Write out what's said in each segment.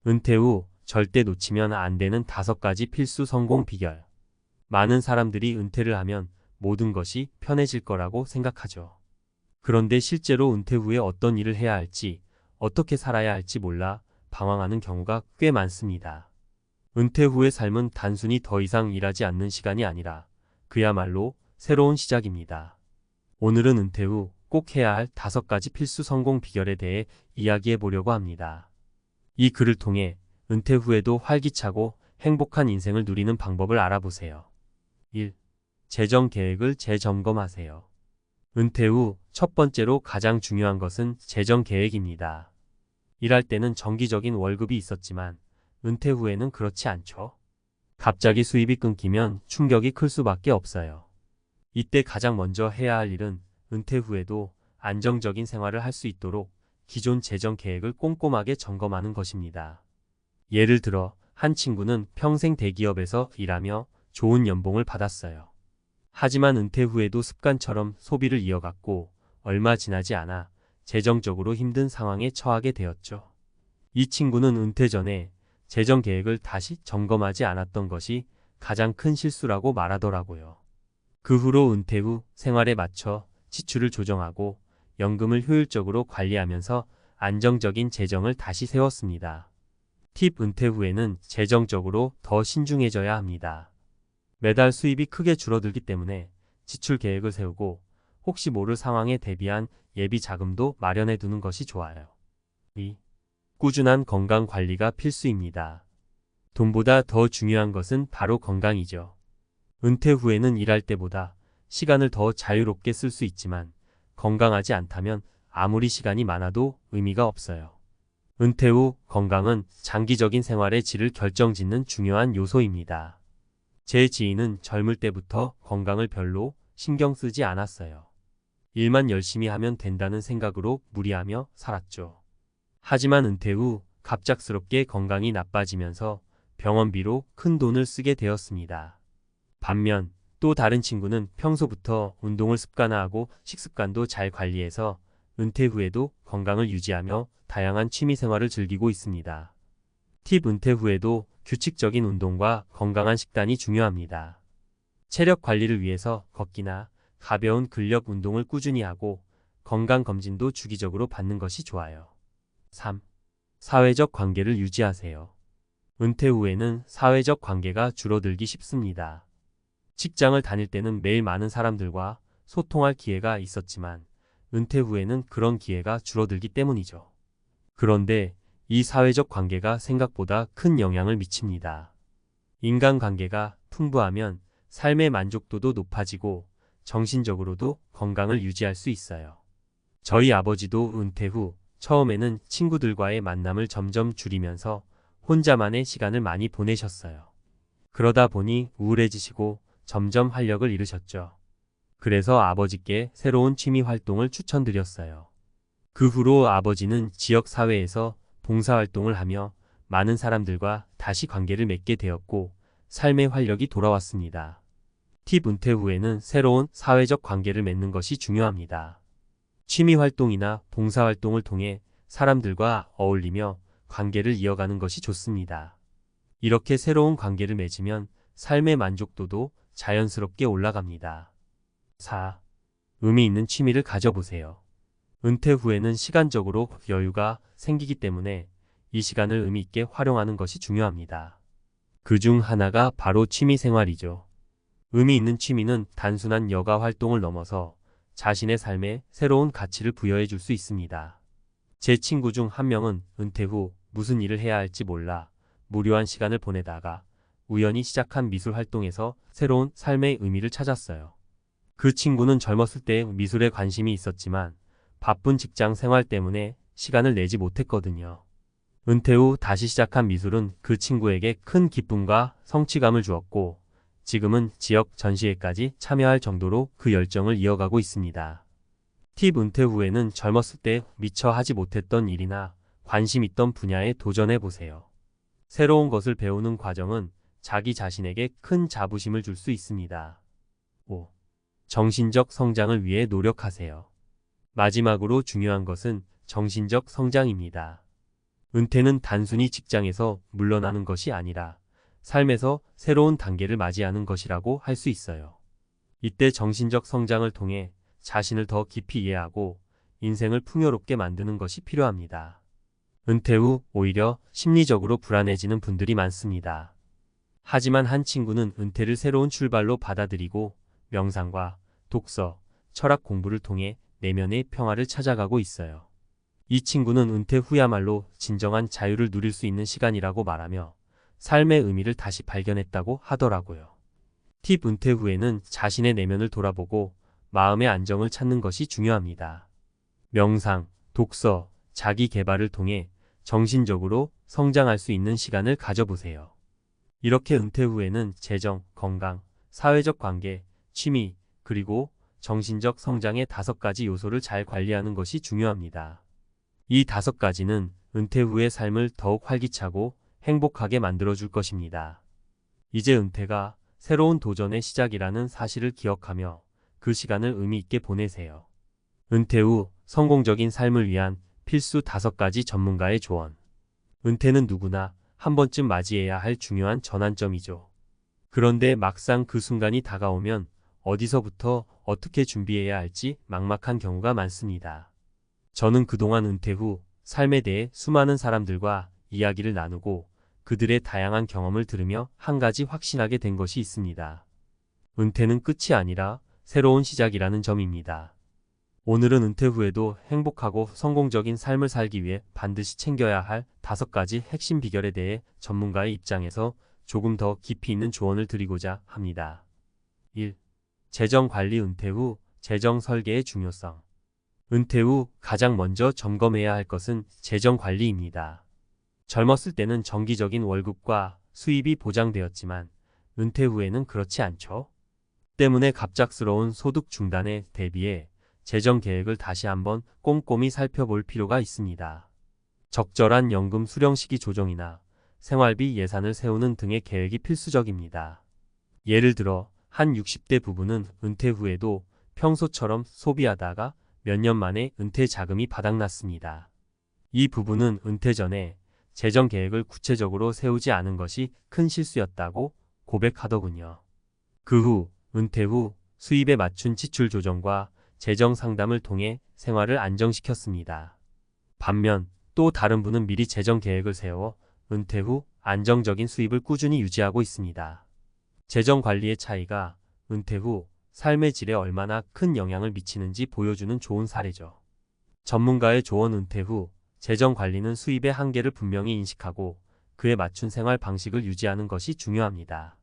은퇴 후 절대 놓치면 안 되는 5가지 필수 성공 비결. 많은 사람들이 은퇴를 하면 모든 것이 편해질 거라고 생각하죠. 그런데 실제로 은퇴 후에 어떤 일을 해야 할지, 어떻게 살아야 할지 몰라 방황하는 경우가 꽤 많습니다. 은퇴 후의 삶은 단순히 더 이상 일하지 않는 시간이 아니라 그야말로 새로운 시작입니다. 오늘은 은퇴 후 꼭 해야 할 5가지 필수 성공 비결에 대해 이야기해 보려고 합니다. 이 글을 통해 은퇴 후에도 활기차고 행복한 인생을 누리는 방법을 알아보세요. 1. 재정 계획을 재점검하세요. 은퇴 후 첫 번째로 가장 중요한 것은 재정 계획입니다. 일할 때는 정기적인 월급이 있었지만 은퇴 후에는 그렇지 않죠. 갑자기 수입이 끊기면 충격이 클 수밖에 없어요. 이때 가장 먼저 해야 할 일은 은퇴 후에도 안정적인 생활을 할 수 있도록 기존 재정 계획을 꼼꼼하게 점검하는 것입니다. 예를 들어 한 친구는 평생 대기업에서 일하며 좋은 연봉을 받았어요. 하지만 은퇴 후에도 습관처럼 소비를 이어갔고 얼마 지나지 않아 재정적으로 힘든 상황에 처하게 되었죠. 이 친구는 은퇴 전에 재정 계획을 다시 점검하지 않았던 것이 가장 큰 실수라고 말하더라고요. 그 후로 은퇴 후 생활에 맞춰 지출을 조정하고 연금을 효율적으로 관리하면서 안정적인 재정을 다시 세웠습니다. 팁: 은퇴 후에는 재정적으로 더 신중해져야 합니다. 매달 수입이 크게 줄어들기 때문에 지출 계획을 세우고 혹시 모를 상황에 대비한 예비 자금도 마련해 두는 것이 좋아요. 2. 꾸준한 건강 관리가 필수입니다. 돈보다 더 중요한 것은 바로 건강이죠. 은퇴 후에는 일할 때보다 시간을 더 자유롭게 쓸 수 있지만 건강하지 않다면 아무리 시간이 많아도 의미가 없어요. 은퇴 후 건강은 장기적인 생활의 질을 결정짓는 중요한 요소입니다. 제 지인은 젊을 때부터 건강을 별로 신경 쓰지 않았어요. 일만 열심히 하면 된다는 생각으로 무리하며 살았죠. 하지만 은퇴 후 갑작스럽게 건강이 나빠지면서 병원비로 큰 돈을 쓰게 되었습니다. 반면 또 다른 친구는 평소부터 운동을 습관화하고 식습관도 잘 관리해서 은퇴 후에도 건강을 유지하며 다양한 취미 생활을 즐기고 있습니다. 팁: 은퇴 후에도 규칙적인 운동과 건강한 식단이 중요합니다. 체력 관리를 위해서 걷기나 가벼운 근력 운동을 꾸준히 하고 건강검진도 주기적으로 받는 것이 좋아요. 3. 사회적 관계를 유지하세요. 은퇴 후에는 사회적 관계가 줄어들기 쉽습니다. 직장을 다닐 때는 매일 많은 사람들과 소통할 기회가 있었지만 은퇴 후에는 그런 기회가 줄어들기 때문이죠. 그런데 이 사회적 관계가 생각보다 큰 영향을 미칩니다. 인간관계가 풍부하면 삶의 만족도도 높아지고 정신적으로도 건강을 유지할 수 있어요. 저희 아버지도 은퇴 후 처음에는 친구들과의 만남을 점점 줄이면서 혼자만의 시간을 많이 보내셨어요. 그러다 보니 우울해지시고 점점 활력을 잃으셨죠. 그래서 아버지께 새로운 취미 활동을 추천드렸어요. 그 후로 아버지는 지역 사회에서 봉사활동을 하며 많은 사람들과 다시 관계를 맺게 되었고 삶의 활력이 돌아왔습니다. 팁: 은퇴 후에는 새로운 사회적 관계를 맺는 것이 중요합니다. 취미 활동이나 봉사활동을 통해 사람들과 어울리며 관계를 이어가는 것이 좋습니다. 이렇게 새로운 관계를 맺으면 삶의 만족도도 자연스럽게 올라갑니다. 4. 의미 있는 취미를 가져보세요. 은퇴 후에는 시간적으로 여유가 생기기 때문에 이 시간을 의미 있게 활용하는 것이 중요합니다. 그 중 하나가 바로 취미 생활이죠. 의미 있는 취미는 단순한 여가 활동을 넘어서 자신의 삶에 새로운 가치를 부여해 줄 수 있습니다. 제 친구 중 한 명은 은퇴 후 무슨 일을 해야 할지 몰라 무료한 시간을 보내다가 우연히 시작한 미술 활동에서 새로운 삶의 의미를 찾았어요. 그 친구는 젊었을 때 미술에 관심이 있었지만 바쁜 직장 생활 때문에 시간을 내지 못했거든요. 은퇴 후 다시 시작한 미술은 그 친구에게 큰 기쁨과 성취감을 주었고 지금은 지역 전시회까지 참여할 정도로 그 열정을 이어가고 있습니다. 팁: 은퇴 후에는 젊었을 때 미처 하지 못했던 일이나 관심 있던 분야에 도전해 보세요. 새로운 것을 배우는 과정은 자기 자신에게 큰 자부심을 줄 수 있습니다. 5. 정신적 성장을 위해 노력하세요. 마지막으로 중요한 것은 정신적 성장입니다. 은퇴는 단순히 직장에서 물러나는 것이 아니라 삶에서 새로운 단계를 맞이하는 것이라고 할 수 있어요. 이때 정신적 성장을 통해 자신을 더 깊이 이해하고 인생을 풍요롭게 만드는 것이 필요합니다. 은퇴 후 오히려 심리적으로 불안해지는 분들이 많습니다. 하지만 한 친구는 은퇴를 새로운 출발로 받아들이고 명상과 독서, 철학 공부를 통해 내면의 평화를 찾아가고 있어요. 이 친구는 은퇴 후야말로 진정한 자유를 누릴 수 있는 시간이라고 말하며 삶의 의미를 다시 발견했다고 하더라고요. 팁: 은퇴 후에는 자신의 내면을 돌아보고 마음의 안정을 찾는 것이 중요합니다. 명상, 독서, 자기 개발을 통해 정신적으로 성장할 수 있는 시간을 가져보세요. 이렇게 은퇴 후에는 재정, 건강, 사회적 관계, 취미, 그리고 정신적 성장의 5가지 요소를 잘 관리하는 것이 중요합니다. 이 5가지는 은퇴 후의 삶을 더욱 활기차고 행복하게 만들어줄 것입니다. 이제 은퇴가 새로운 도전의 시작이라는 사실을 기억하며 그 시간을 의미 있게 보내세요. 은퇴 후 성공적인 삶을 위한 필수 5가지 전문가의 조언. 은퇴는 누구나 한 번쯤 맞이해야 할 중요한 전환점이죠. 그런데 막상 그 순간이 다가오면 어디서부터 어떻게 준비해야 할지 막막한 경우가 많습니다. 저는 그동안 은퇴 후 삶에 대해 수많은 사람들과 이야기를 나누고 그들의 다양한 경험을 들으며 한 가지 확신하게 된 것이 있습니다. 은퇴는 끝이 아니라 새로운 시작이라는 점입니다. 오늘은 은퇴 후에도 행복하고 성공적인 삶을 살기 위해 반드시 챙겨야 할 5가지 핵심 비결에 대해 전문가의 입장에서 조금 더 깊이 있는 조언을 드리고자 합니다. 1. 재정 관리. 은퇴 후 재정 설계의 중요성. 은퇴 후 가장 먼저 점검해야 할 것은 재정 관리입니다. 젊었을 때는 정기적인 월급과 수입이 보장되었지만 은퇴 후에는 그렇지 않죠. 때문에 갑작스러운 소득 중단에 대비해 재정 계획을 다시 한번 꼼꼼히 살펴볼 필요가 있습니다. 적절한 연금 수령 시기 조정이나 생활비 예산을 세우는 등의 계획이 필수적입니다. 예를 들어 한 60대 부부는 은퇴 후에도 평소처럼 소비하다가 몇 년 만에 은퇴 자금이 바닥났습니다. 이 부부는 은퇴 전에 재정 계획을 구체적으로 세우지 않은 것이 큰 실수였다고 고백하더군요. 그 후 은퇴 후 수입에 맞춘 지출 조정과 재정 상담을 통해 생활을 안정시켰습니다. 반면 또 다른 분은 미리 재정 계획을 세워 은퇴 후 안정적인 수입을 꾸준히 유지하고 있습니다. 재정 관리의 차이가 은퇴 후 삶의 질에 얼마나 큰 영향을 미치는지 보여주는 좋은 사례죠. 전문가의 조언. 은퇴 후 재정 관리는 수입의 한계를 분명히 인식하고 그에 맞춘 생활 방식을 유지하는 것이 중요합니다.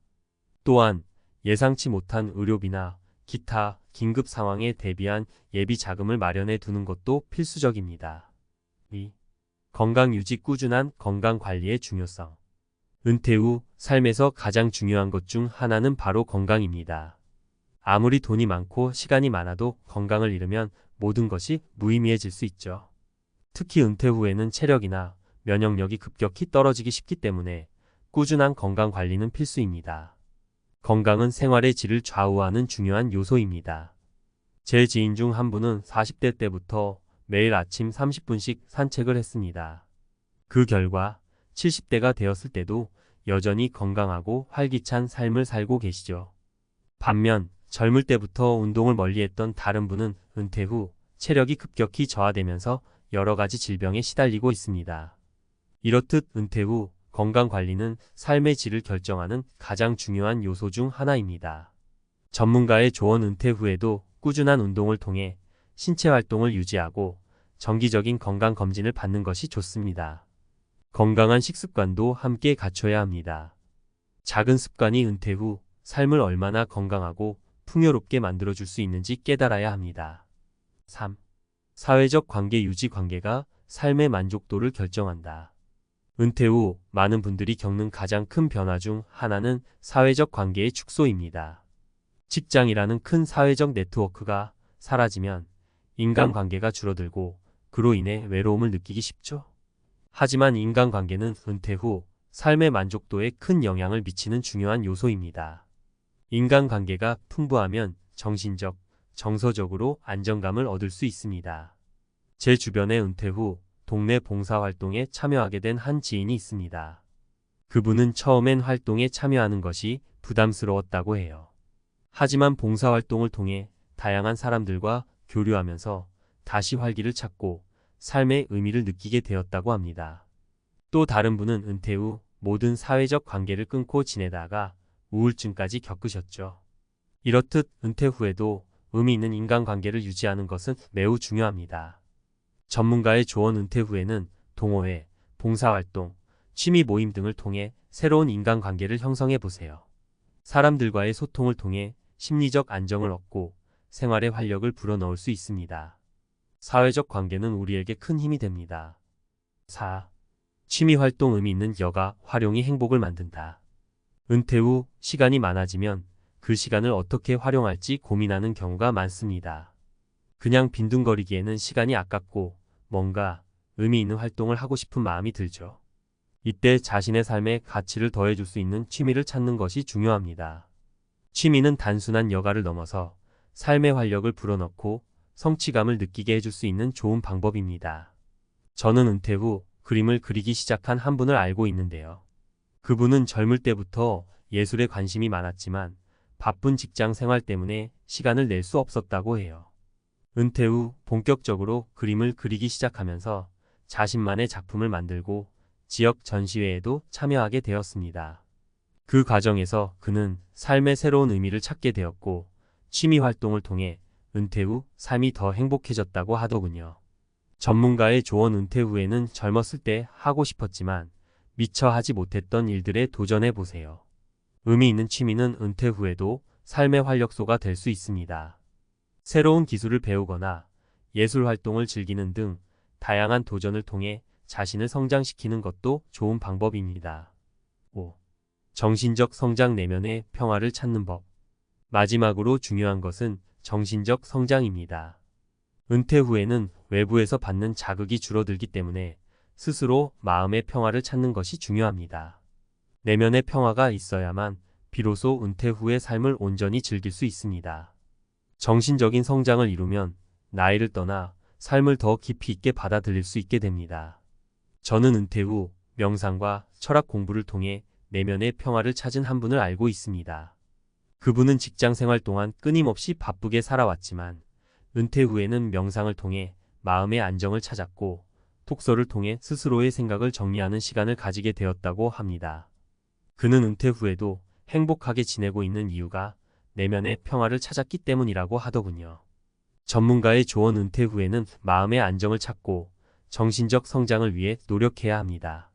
또한 예상치 못한 의료비나 기타 긴급 상황에 대비한 예비 자금을 마련해 두는 것도 필수적입니다. 2. 건강 유지. 꾸준한 건강 관리의 중요성. 은퇴 후 삶에서 가장 중요한 것 중 하나는 바로 건강입니다. 아무리 돈이 많고 시간이 많아도 건강을 잃으면 모든 것이 무의미해질 수 있죠. 특히 은퇴 후에는 체력이나 면역력이 급격히 떨어지기 쉽기 때문에 꾸준한 건강 관리는 필수입니다. 건강은 생활의 질을 좌우하는 중요한 요소입니다. 제 지인 중 한 분은 40대 때부터 매일 아침 30분씩 산책을 했습니다. 그 결과 70대가 되었을 때도 여전히 건강하고 활기찬 삶을 살고 계시죠. 반면 젊을 때부터 운동을 멀리했던 다른 분은 은퇴 후 체력이 급격히 저하되면서 여러 가지 질병에 시달리고 있습니다. 이렇듯 은퇴 후 건강관리는 삶의 질을 결정하는 가장 중요한 요소 중 하나입니다. 전문가의 조언. 은퇴 후에도 꾸준한 운동을 통해 신체 활동을 유지하고 정기적인 건강검진을 받는 것이 좋습니다. 건강한 식습관도 함께 갖춰야 합니다. 작은 습관이 은퇴 후 삶을 얼마나 건강하고 풍요롭게 만들어줄 수 있는지 깨달아야 합니다. 3. 사회적 관계 유지. 관계가 삶의 만족도를 결정한다. 은퇴 후 많은 분들이 겪는 가장 큰 변화 중 하나는 사회적 관계의 축소입니다. 직장이라는 큰 사회적 네트워크가 사라지면 인간관계가 줄어들고 그로 인해 외로움을 느끼기 쉽죠. 하지만 인간관계는 은퇴 후 삶의 만족도에 큰 영향을 미치는 중요한 요소입니다. 인간관계가 풍부하면 정신적, 정서적으로 안정감을 얻을 수 있습니다. 제 주변에 은퇴 후 동네 봉사활동에 참여하게 된 한 지인이 있습니다. 그분은 처음엔 활동에 참여하는 것이 부담스러웠다고 해요. 하지만 봉사활동을 통해 다양한 사람들과 교류하면서 다시 활기를 찾고 삶의 의미를 느끼게 되었다고 합니다. 또 다른 분은 은퇴 후 모든 사회적 관계를 끊고 지내다가 우울증까지 겪으셨죠. 이렇듯 은퇴 후에도 의미 있는 인간관계를 유지하는 것은 매우 중요합니다. 전문가의 조언: 은퇴 후에는 동호회, 봉사활동, 취미 모임 등을 통해 새로운 인간관계를 형성해 보세요. 사람들과의 소통을 통해 심리적 안정을 얻고 생활의 활력을 불어넣을 수 있습니다. 사회적 관계는 우리에게 큰 힘이 됩니다. 4. 취미활동: 의미 있는 여가 활용이 행복을 만든다. 은퇴 후 시간이 많아지면 그 시간을 어떻게 활용할지 고민하는 경우가 많습니다. 그냥 빈둥거리기에는 시간이 아깝고 뭔가 의미 있는 활동을 하고 싶은 마음이 들죠. 이때 자신의 삶에 가치를 더해줄 수 있는 취미를 찾는 것이 중요합니다. 취미는 단순한 여가를 넘어서 삶의 활력을 불어넣고 성취감을 느끼게 해줄 수 있는 좋은 방법입니다. 저는 은퇴 후 그림을 그리기 시작한 한 분을 알고 있는데요. 그분은 젊을 때부터 예술에 관심이 많았지만 바쁜 직장 생활 때문에 시간을 낼 수 없었다고 해요. 은퇴 후 본격적으로 그림을 그리기 시작하면서 자신만의 작품을 만들고 지역 전시회에도 참여하게 되었습니다. 그 과정에서 그는 삶의 새로운 의미를 찾게 되었고 취미 활동을 통해 은퇴 후 삶이 더 행복해졌다고 하더군요. 전문가의 조언: 은퇴 후에는 젊었을 때 하고 싶었지만 미처 하지 못했던 일들에 도전해 보세요. 의미 있는 취미는 은퇴 후에도 삶의 활력소가 될 수 있습니다. 새로운 기술을 배우거나 예술 활동을 즐기는 등 다양한 도전을 통해 자신을 성장시키는 것도 좋은 방법입니다. 5. 정신적 성장: 내면의 평화를 찾는 법. 마지막으로 중요한 것은 정신적 성장입니다. 은퇴 후에는 외부에서 받는 자극이 줄어들기 때문에 스스로 마음의 평화를 찾는 것이 중요합니다. 내면의 평화가 있어야만 비로소 은퇴 후의 삶을 온전히 즐길 수 있습니다. 정신적인 성장을 이루면 나이를 떠나 삶을 더 깊이 있게 받아들일 수 있게 됩니다. 저는 은퇴 후 명상과 철학 공부를 통해 내면의 평화를 찾은 한 분을 알고 있습니다. 그분은 직장 생활 동안 끊임없이 바쁘게 살아왔지만 은퇴 후에는 명상을 통해 마음의 안정을 찾았고 독서를 통해 스스로의 생각을 정리하는 시간을 가지게 되었다고 합니다. 그는 은퇴 후에도 행복하게 지내고 있는 이유가 내면의 평화를 찾았기 때문이라고 하더군요. 전문가의 조언: 은퇴 후에는 마음의 안정을 찾고 정신적 성장을 위해 노력해야 합니다.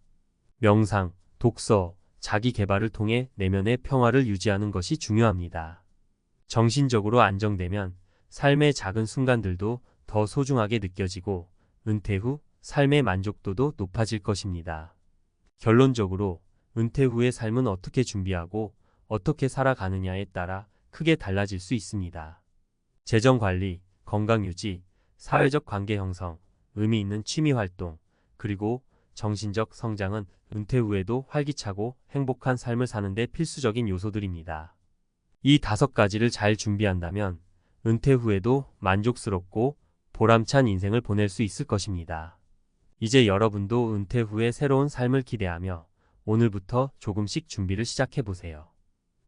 명상, 독서, 자기 개발을 통해 내면의 평화를 유지하는 것이 중요합니다. 정신적으로 안정되면 삶의 작은 순간들도 더 소중하게 느껴지고 은퇴 후 삶의 만족도도 높아질 것입니다. 결론적으로 은퇴 후의 삶은 어떻게 준비하고 어떻게 살아가느냐에 따라 크게 달라질 수 있습니다. 재정 관리, 건강 유지, 사회적 관계 형성, 의미 있는 취미 활동, 그리고 정신적 성장은 은퇴 후에도 활기차고 행복한 삶을 사는 데 필수적인 요소들입니다. 이 5가지를 잘 준비한다면 은퇴 후에도 만족스럽고 보람찬 인생을 보낼 수 있을 것입니다. 이제 여러분도 은퇴 후에 새로운 삶을 기대하며 오늘부터 조금씩 준비를 시작해 보세요.